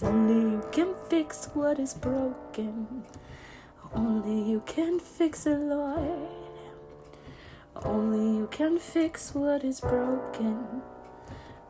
Only you can fix what is broken. Only you can fix it, Lord. Only you can fix what is broken.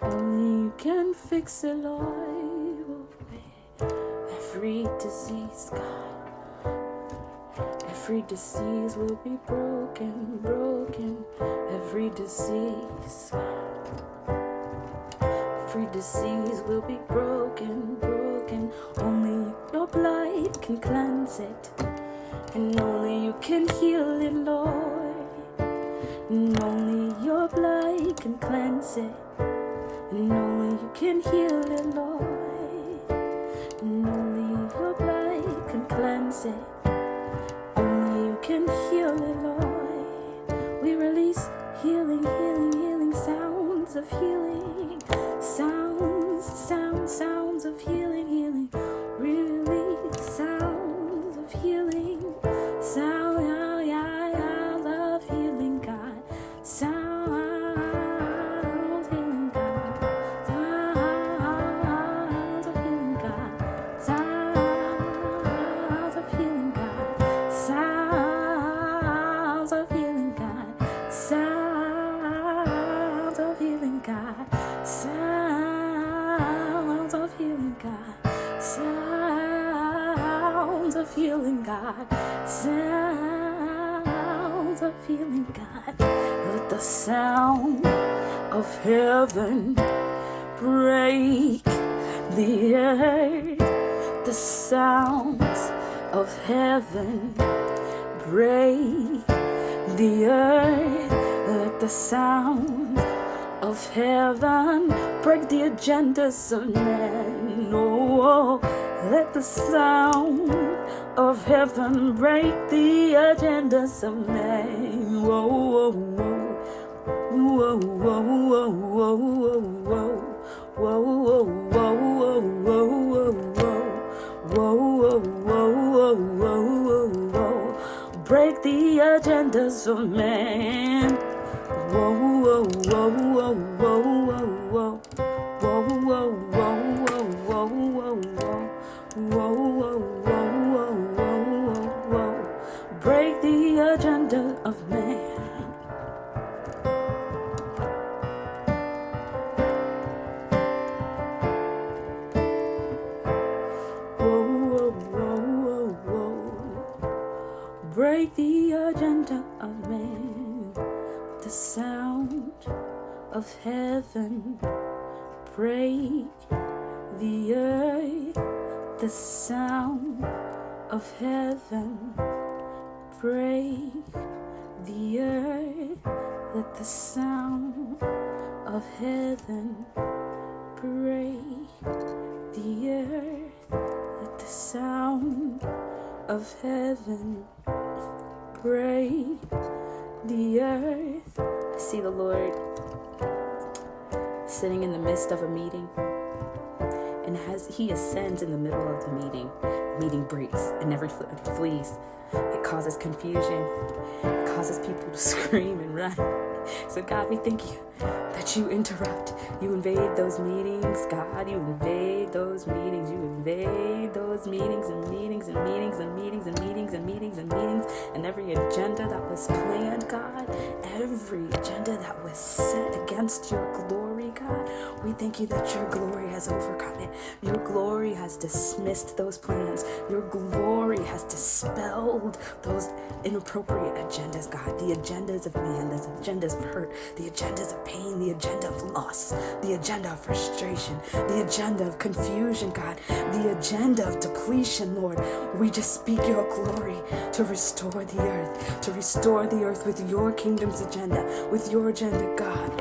Only you can fix it, Lord. Every disease, God. Every disease will be broken, broken. Every disease, every disease will be broken, broken. Only your blood can cleanse it, and only you can heal it, Lord. And only your blood can cleanse it, and only you can heal it, Lord. And only your blood can cleanse it. Only you can heal it, Lord. We release healing, healing, healing, sounds of healing. Sounds of healing, healing. We release sounds of healing. Sounds of healing, God. Sounds of healing, God. Sounds of healing, God. Sounds of healing, God. Sounds of healing, God. Sounds of healing, God. Sounds of healing, God. Sounds of healing, God. Sounds of healing, God. Let the sound of heaven break the earth. The sounds of heaven break the earth. Let the sound of heaven break the agendas of men. Oh, let the sound of heaven break the agendas of men. Whoa, whoa, whoa, whoa, whoa, whoa, whoa, whoa, whoa, whoa. Break the agendas of man. Whoa, whoa, whoa, whoa, whoa, whoa, whoa, whoa, whoa, whoa, whoa. Break the agenda of man. Break the agenda of man. The sound of heaven break the earth. The sound of heaven break the earth. Let the sound of heaven break the earth. Let the sound of heaven break the earth. I see the Lord sitting in the midst of a meeting, and as he ascends in the middle of the meeting breaks and never flees. It causes confusion. It causes people to scream and run. So God, we thank you that you interrupt. You invade those meetings, God. You invade those meetings. You invade those meetings and meetings and meetings and meetings and meetings and meetings and meetings and every agenda that was planned, God. Every agenda that was set against your glory, God. We thank you that your glory has overcome it. Your glory has dismissed those plans. Your glory has dispelled those inappropriate agendas, God. The agendas of man, the agendas of hurt, the agendas of pain, the agenda of loss, the agenda of frustration, the agenda of confusion, God, the agenda of depletion, Lord. We just speak your glory to restore the earth with your kingdom's agenda, with your agenda, God.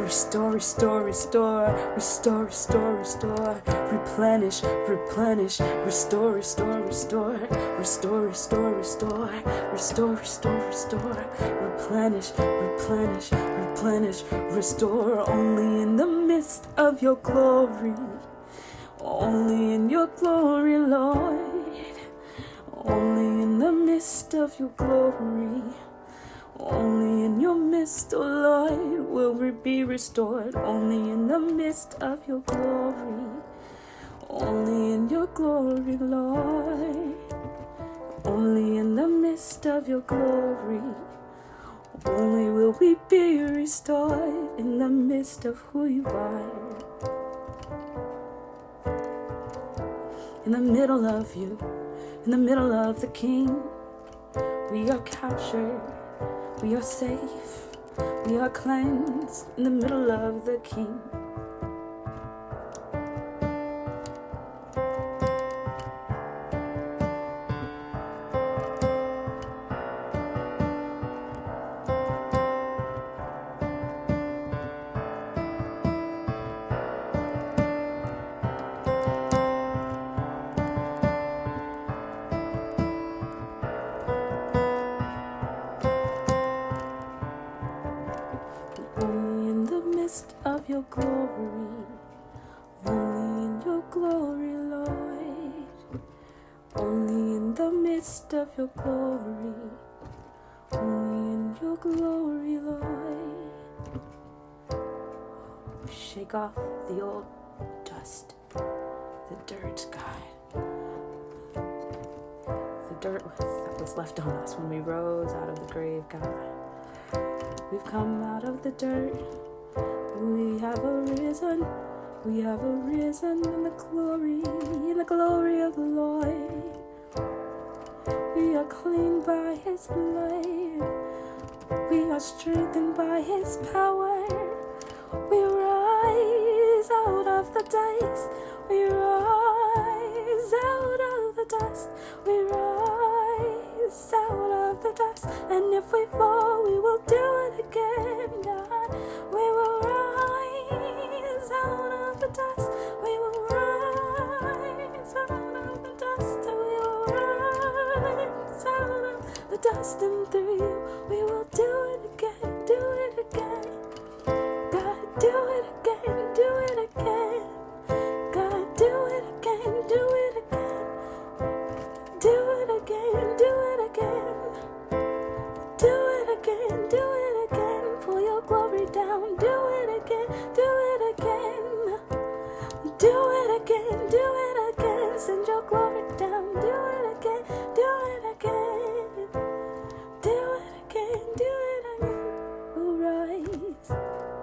Restore, restore, restore, restore, restore, restore, replenish, replenish, restore, restore, restore, restore, restore, restore, restore, restore, restore, replenish, replenish, replenish, restore. Only in the midst of your glory, only in your glory, Lord, only in the midst of your glory. Only in your midst, oh Lord, will we be restored. Only in the midst of your glory. Only glory, Lord. Only in the midst of your glory, only will we be restored in the midst of who you are. In the middle of you, in the middle of the King, we are captured, we are safe, we are cleansed in the middle of the King. Only in the midst of your glory, only in your glory, Lord. Only in the midst of your glory, only in your glory, Lord. Shake off the old dust, the dirt, God. The dirt that was left on us when we rose out of the grave, God. We've come out of the dirt. We have arisen. We have arisen in the glory of the Lord. We are clean by His blood. We are strengthened by His power. We rise out of the dust. We rise out of the dust. We rise out of the dust. And if we fall, we will do it again, God. We will rise out of the dust. We will rise out of the dust. We will rise out of the dust, and through you we will do it again. Do it again. God, do it again. Do it again. God, do it again. Do it again. Do it again. Do it again. Do it again. Do it again. Pull your glory down. Do it again. Do it again. Do it again. Do it again. Send your glory down. Do it again. Do it again. Do it again. Do it again. We'll rise.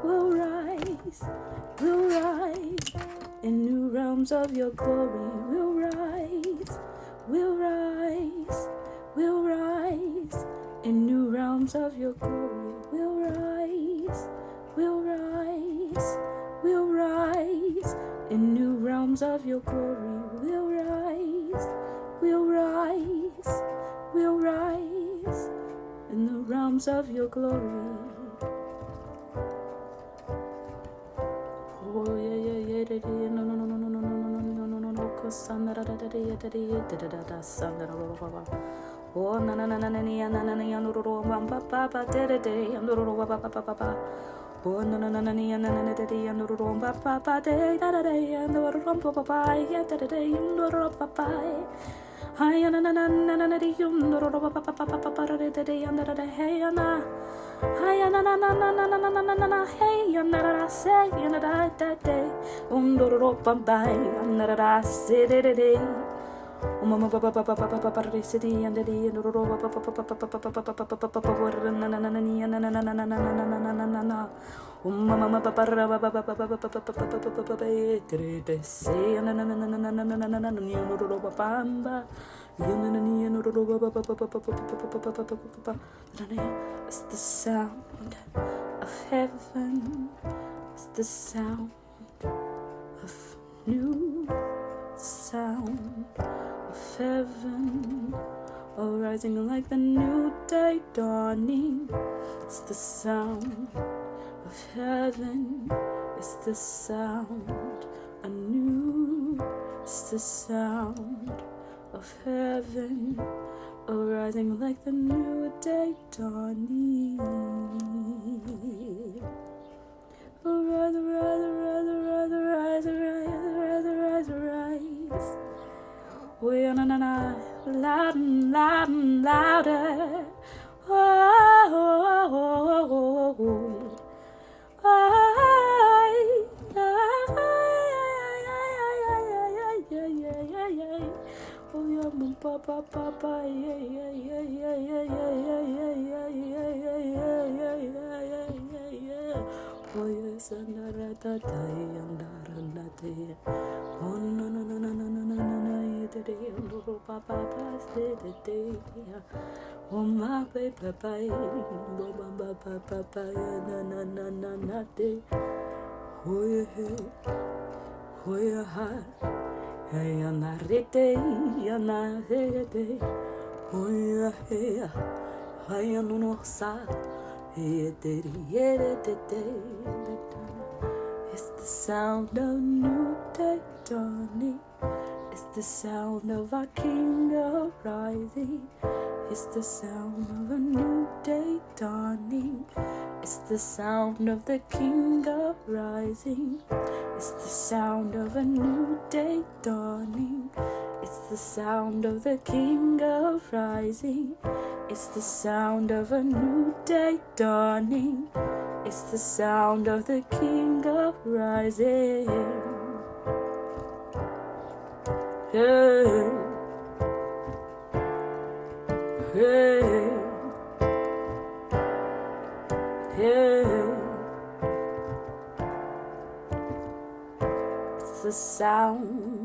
We'll rise. We'll rise. In new realms of your glory, we'll rise. We'll rise. We'll rise. In new realms of your glory, we'll rise. We'll rise. We'll rise. In new realms of your glory, we'll rise. We'll rise. We'll rise. In the realms of your glory. Oh yeah, yeah, yeah, no, no, no, no, no, no, no, no, no, no, no, no, oh na na na na na na na na na no ro ba ba ba ba de de no ro ba ba ba ba ba oh na na na na na na na de no ro ba ba ba de da da de no ro ba ba ba ya da de no ro ba ba hi na na na na na de no ro ba ba ba ba ba ba de de na da hey na hi na na na na na na na na na hey na da say na da da de no ro ba ba na da say de de oh mama papa papa papa papa city and the no ro papa papa papa papa papa na na na na na na na na na na na na na oh mama papa papa papa papa papa de say na na na na na na na na na no ro papa amba you na na no ro papa papa papa papa it's the sound of heaven. It's the sound of new sound of heaven, oh, rising like the new day dawning. It's the sound of heaven. It's the sound anew. It's the sound of heaven, oh, rising like the new day dawning. Oh, rise, rise, rise, rise, rise, rise, rise, rise. We are na na loud and loud and louder. Oh, oh, oh, oh, oh. Oh yeah, mum pa pa pa pa, yeah yeah yeah yeah yeah yeah yeah yeah yeah yeah yeah yeah yeah yeah yeah. Oh yes, andara ta ta, andara na te. Oh no no no no no no no no no, yeah te te, andoro pa pa pa se te te. Oh my baby, baby, bo ba ba ba ba ba, na na na na na te. Oh yeah, oh yeah. Hey, na rete, na rete, oya hey, hey, no no sa, hey, te te te. It's the sound of new day dawning. It's the sound of our King arising. It's the sound of a new day dawning. It's the sound of the King arising. It's the sound of a new day dawning. It's the sound of the King arising. It's the sound of a new day dawning. It's the sound of the King arising. Hey, hey, hey. It's the sound